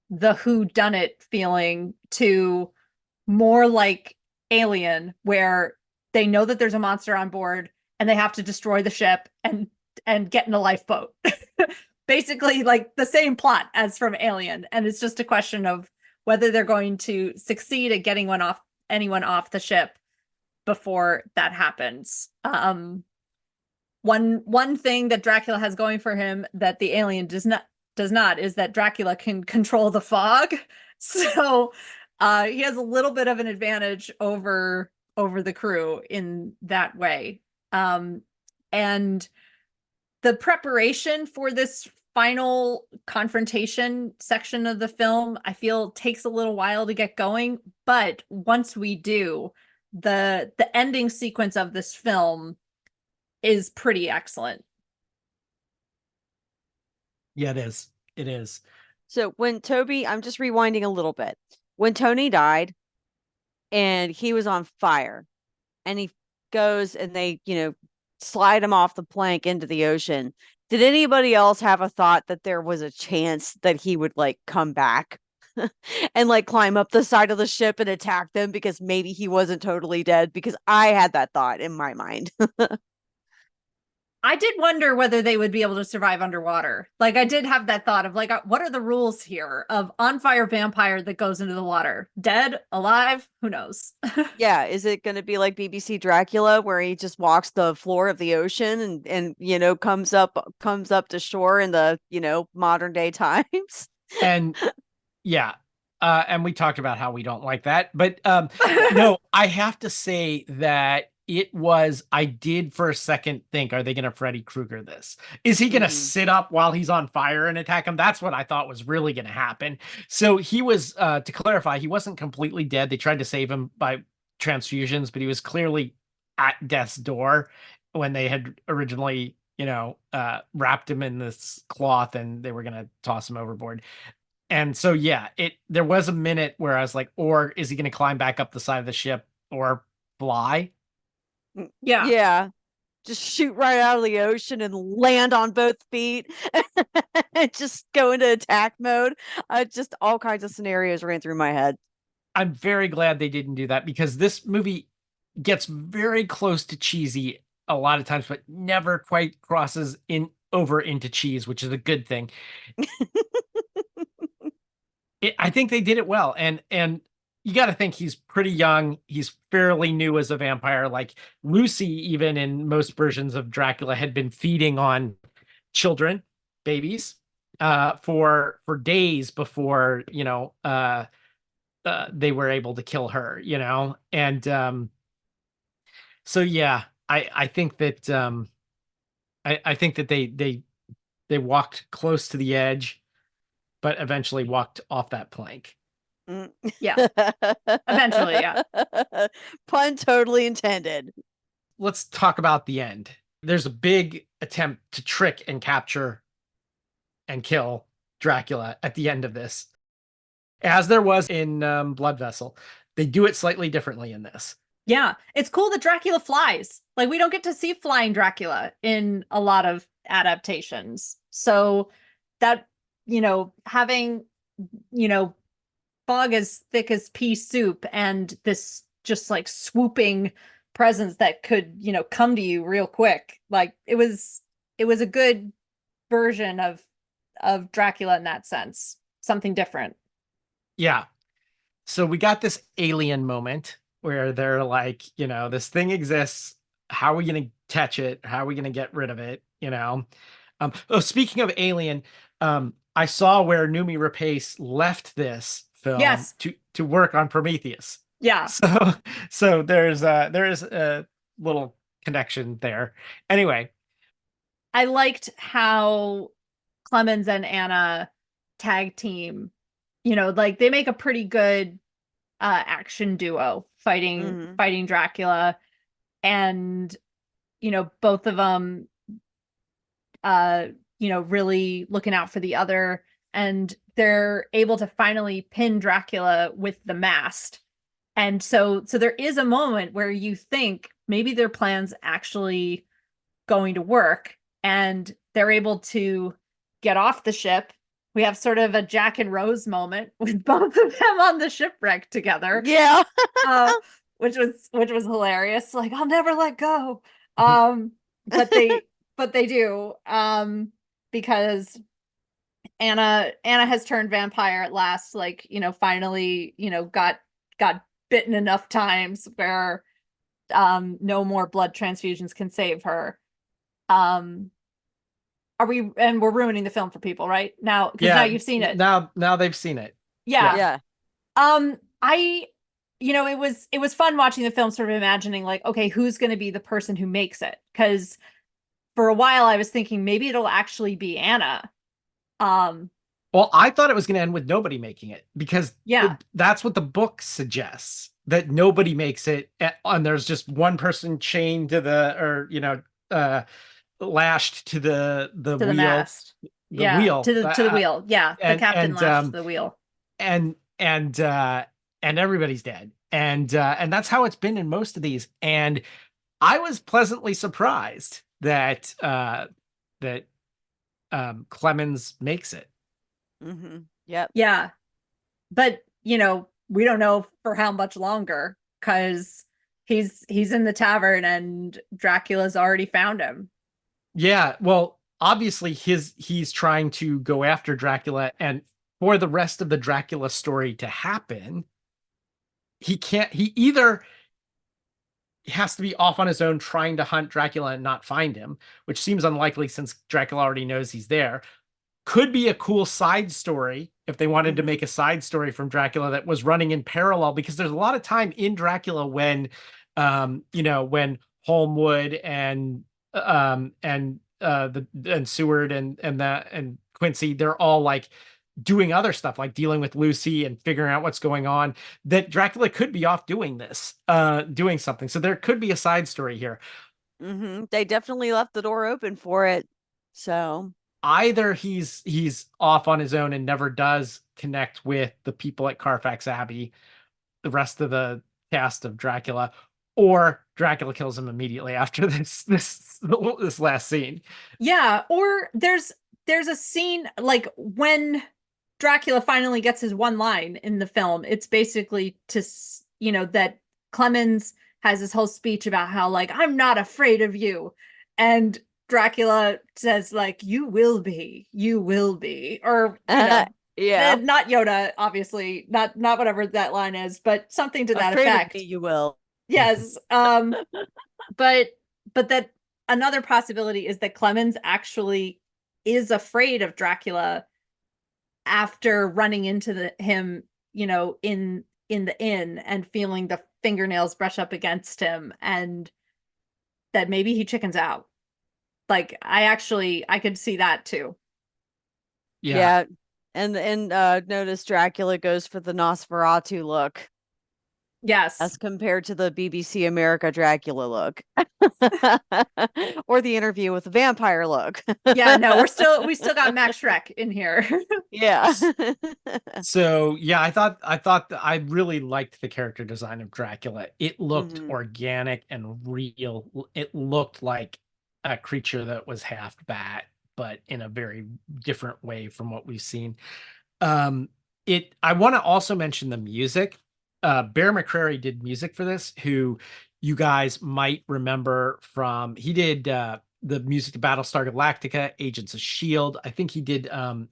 the whodunit feeling to more like Alien, where they know that there's a monster on board and they have to destroy the ship and get in a lifeboat. Basically, like the same plot as from Alien, and it's just a question of whether they're going to succeed at getting anyone off the ship before that happens. One thing that Dracula has going for him that the alien does not is that Dracula can control the fog. So he has a little bit of an advantage over the crew in that way. And the preparation for this final confrontation section of the film, I feel, takes a little while to get going, but once we do, the ending sequence of this film is pretty excellent. Yeah, it is. It is. So when Toby, I'm just rewinding a little bit. When Tony died and he was on fire and he goes and they, slide him off the plank into the ocean. Did anybody else have a thought that there was a chance that he would like come back and like climb up the side of the ship and attack them because maybe he wasn't totally dead? Because I had that thought in my mind. I did wonder whether they would be able to survive underwater. Like, I did have that thought of like, what are the rules here of on fire vampire that goes into the water? Dead? Alive? Who knows? Yeah, is it going to be like BBC Dracula where he just walks the floor of the ocean and comes up to shore in the, modern day times? And yeah, and we talked about how we don't like that, but no, I have to say that I did for a second think, are they going to Freddy Krueger this? Is he going to sit up while he's on fire and attack him? That's what I thought was really going to happen. So he was, to clarify, he wasn't completely dead. They tried to save him by transfusions, but he was clearly at death's door when they had originally, wrapped him in this cloth and they were going to toss him overboard. And so, yeah, there was a minute where I was like, or is he going to climb back up the side of the ship or fly? Yeah. Yeah. Just shoot right out of the ocean and land on both feet and just go into attack mode. Just all kinds of scenarios ran through my head. I'm very glad they didn't do that because this movie gets very close to cheesy a lot of times, but never quite crosses over into cheese, which is a good thing. I think they did it well. And you got to think he's pretty young. He's fairly new as a vampire. Like Lucy, even in most versions of Dracula, had been feeding on children, babies, for days before, they were able to kill her, and so yeah, I think that I think that they walked close to the edge, but eventually walked off that plank. Yeah. Eventually, yeah. Pun totally intended. Let's talk about the end. There's a big attempt to trick and capture and kill Dracula at the end of this, as there was in Blood Vessel. They do it slightly differently in this. Yeah, it's cool that Dracula flies. Like, we don't get to see flying Dracula in a lot of adaptations. So that, having, fog as thick as pea soup and this just like swooping presence that could, come to you real quick. Like, it was a good version of Dracula in that sense. Something different. Yeah. So we got this alien moment where they're like, this thing exists. How are we going to catch it? How are we going to get rid of it? Speaking of Alien, I saw where Noomi Rapace left this film to work on Prometheus. Yeah. So there is a little connection there. Anyway, I liked how Clemens and Anna tag team. Like they make a pretty good action duo fighting Dracula, and both of them really looking out for the other, and they're able to finally pin Dracula with the mast. And so there is a moment where you think maybe their plans actually going to work, and they're able to get off the ship. We have sort of a Jack and Rose moment with both of them on the shipwreck together. Yeah. Which was hilarious. Like, I'll never let go. Mm-hmm. But they do. Because Anna has turned vampire at last, like, finally, got bitten enough times where no more blood transfusions can save her. We're ruining the film for people right now, because now you've seen it. Now they've seen it. Yeah. It was fun watching the film, sort of imagining, like, okay, who's going to be the person who makes it? Because for a while I was thinking maybe it'll actually be Anna. Well, I thought it was going to end with nobody making it, because Yeah. that's what the book suggests, that nobody makes it, and there's just one person chained to lashed to the To wheel, the mast. the wheel, to the wheel. Yeah, the captain lashed to the wheel. And everybody's dead, and that's how it's been in most of these. And I was pleasantly surprised that Clemens makes it. Mm-hmm. Yep. Yeah, but we don't know for how much longer, because he's in the tavern and Dracula's already found him. Yeah, well, obviously he's trying to go after Dracula, and for the rest of the Dracula story to happen, he either has to be off on his own trying to hunt Dracula and not find him, which seems unlikely since Dracula already knows he's there. Could be a cool side story if they wanted to make a side story from Dracula that was running in parallel, because there's a lot of time in Dracula when when Holmwood and Seward and Quincy, they're all like doing other stuff, like dealing with Lucy and figuring out what's going on, that Dracula could be off doing doing something. So there could be a side story here. Mm-hmm. They definitely left the door open for it. So either he's off on his own and never does connect with the people at Carfax Abbey, the rest of the cast of Dracula, or Dracula kills him immediately after this last scene. Yeah, or there's a scene, like, when Dracula finally gets his one line in the film. It's basically that Clemens has this whole speech about how, like, I'm not afraid of you, and Dracula says, like, you will be, or yeah, not Yoda, obviously, not whatever that line is, but something to that effect. You will. Yes. But that another possibility is that Clemens actually is afraid of Dracula after running into him, in the inn and feeling the fingernails brush up against him, and that maybe he chickens out. Like, I could see that too. Yeah. And notice Dracula goes for the Nosferatu look. Yes. As compared to the BBC America Dracula look. Or the Interview with the Vampire look. Yeah, no, we still got Max Schreck in here. Yeah. So yeah, I thought that I really liked the character design of Dracula. It looked organic and real. It looked like a creature that was half bat, but in a very different way from what we've seen. I want to also mention the music. Bear McCreary did music for this, who you guys might remember from, he did the music to Battlestar Galactica, Agents of S.H.I.E.L.D. I think he did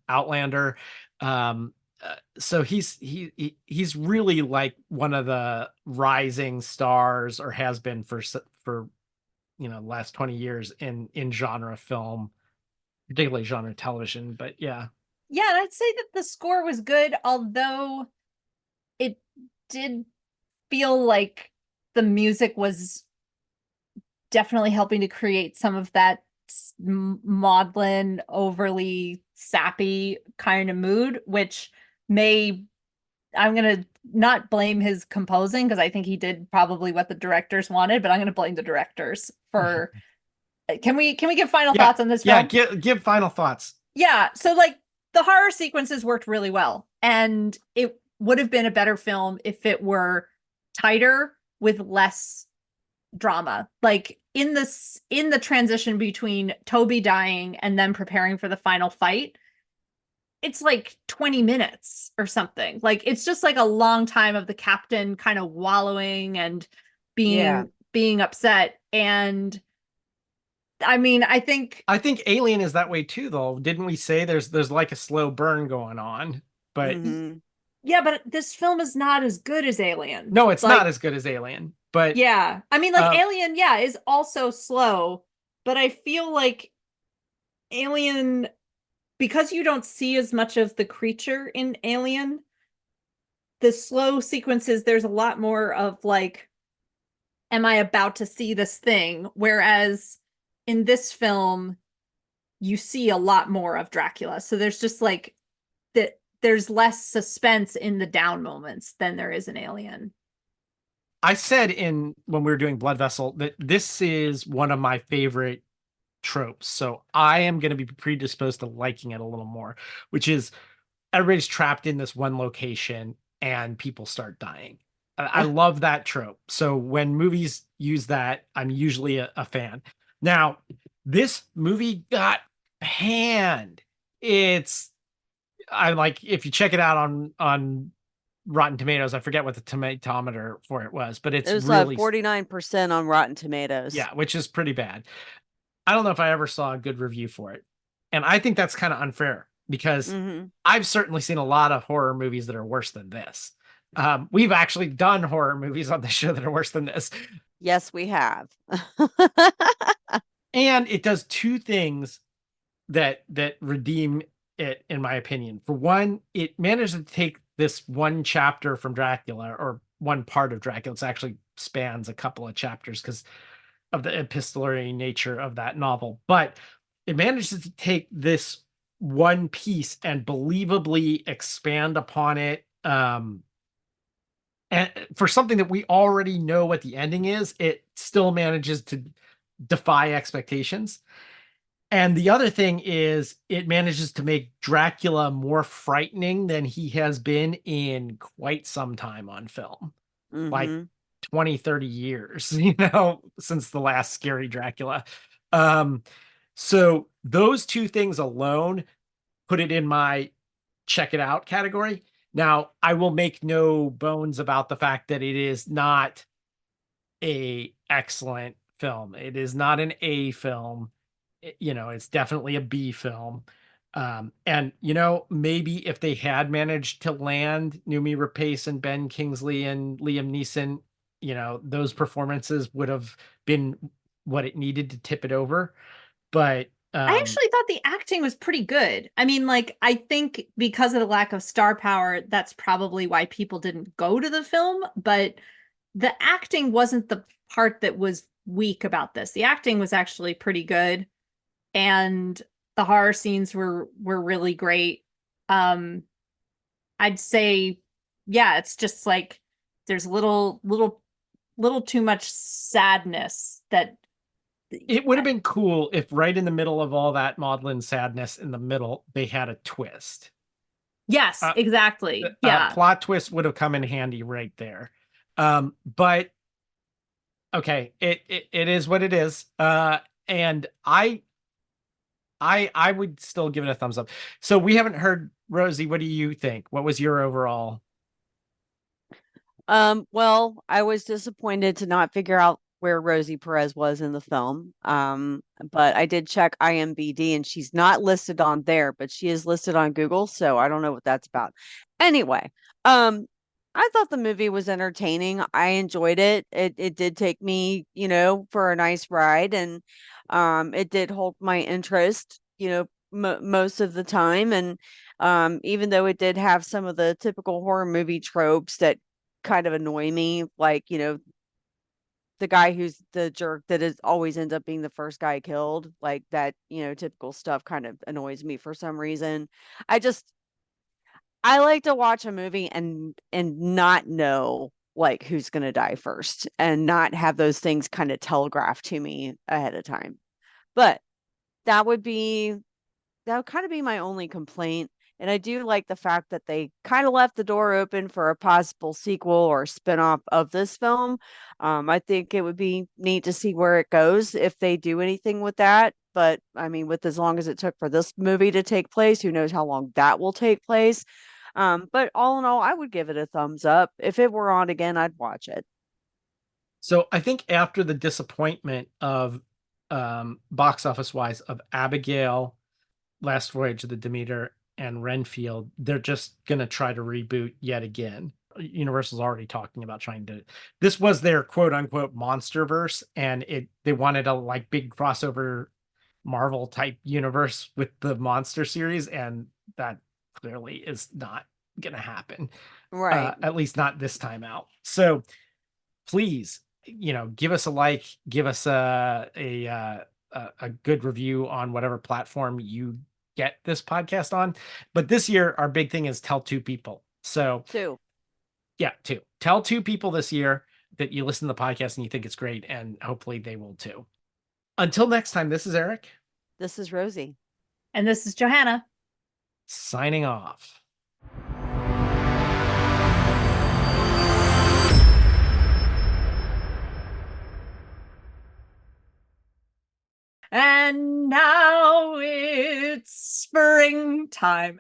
Outlander. So he's really like one of the rising stars, or has been for last 20 years in genre film, particularly genre television. But yeah, and I'd say that the score was good, although it did feel like the music was definitely helping to create some of that maudlin, overly sappy kind of mood, which I'm going to not blame his composing, because I think he did probably what the directors wanted, but I'm going to blame the directors for can we give final thoughts on this film? Yeah, give final thoughts. Yeah, so, like, the horror sequences worked really well, and it would have been a better film if it were tighter with less drama. Like, in the transition between Toby dying and then preparing for the final fight, it's like 20 minutes or something. Like it's just like a long time of the captain kind of wallowing and being upset. And I mean, I think Alien is that way too, though. Didn't we say there's like a slow burn going on? But yeah, but this film is not as good as Alien. No, it's like, not as good as Alien. But yeah, I mean, like Alien, yeah, is also slow, but I feel like Alien, because you don't see as much of the creature in Alien, the slow sequences, there's a lot more of like, am I about to see this thing? Whereas in this film, you see a lot more of Dracula. So there's just like that, there's less suspense in the down moments than there is in Alien. I said when we were doing Blood Vessel that this is one of my favorite tropes. So I am going to be predisposed to liking it a little more, which is everybody's trapped in this one location and people start dying. I love that trope. So when movies use that, I'm usually a fan. Now, this movie got panned. I like, if you check it out on Rotten Tomatoes, I forget what the tomatometer for it was, but it was really 49% on Rotten Tomatoes. Yeah, which is pretty bad. I don't know if I ever saw a good review for it. And I think that's kind of unfair because I've certainly seen a lot of horror movies that are worse than this. We've actually done horror movies on the show that are worse than this. Yes, we have. And it does two things that redeem it, in my opinion. For one, it managed to take this one chapter from Dracula, or one part of Dracula. It actually spans a couple of chapters because of the epistolary nature of that novel. But it manages to take this one piece and believably expand upon it. And for something that we already know what the ending is, it still manages to defy expectations. And the other thing is it manages to make Dracula more frightening than he has been in quite some time on film. Like 20, 30 years, since the last scary Dracula. So those two things alone put it in my check it out category. Now, I will make no bones about the fact that it is not a excellent film. It is not an A film. It's definitely a B film. And maybe if they had managed to land Noomi Rapace and Ben Kingsley and Liam Neeson, those performances would have been what it needed to tip it over. But I actually thought the acting was pretty good. I mean, like, I think because of the lack of star power, that's probably why people didn't go to the film. But the acting wasn't the part that was weak about this. The acting was actually pretty good. And the horror scenes were really great. I'd say, yeah, it's just like there's little too much sadness that it would have been cool if right in the middle of all that maudlin sadness in the middle, they had a twist. Yes, exactly. Yeah. Plot twist would have come in handy right there. But okay, it is what it is. And I would still give it a thumbs up. So we haven't heard, Rosie, what do you think? What was your overall? Well, I was disappointed to not figure out where Rosie Perez was in the film. But I did check IMDb and she's not listed on there, but she is listed on Google, so I don't know what that's about. Anyway, I thought the movie was entertaining. I enjoyed it. It did take me, for a nice ride, and it did hold my interest, most of the time. And even though it did have some of the typical horror movie tropes that kind of annoy me, like, the guy who's the jerk that is always ends up being the first guy killed, like that, typical stuff kind of annoys me for some reason. I like to watch a movie and not know like who's going to die first and not have those things kind of telegraphed to me ahead of time. But that would kind of be my only complaint. And I do like the fact that they kind of left the door open for a possible sequel or spin-off of this film. I think it would be neat to see where it goes if they do anything with that. But I mean, with as long as it took for this movie to take place, who knows how long that will take place. But all in all, I would give it a thumbs up. If it were on again, I'd watch it. So I think after the disappointment of box office wise of Abigail, Last Voyage of the Demeter, and Renfield, they're just gonna try to reboot yet again. Universal's already talking about trying to. This was their quote unquote monsterverse, and they wanted a like big crossover Marvel type universe with the monster series, and that clearly is not gonna happen. Right. At least not this time out. So please, give us a like, give us a good review on whatever platform you get this podcast on. But this year, our big thing is tell two people. So Two. yeah, two. Tell two people this year that you listen to the podcast and you think it's great, and hopefully they will too. Until next time, this is Eric. This is Rosie. And this is Johanna. Signing off. And now it's springtime.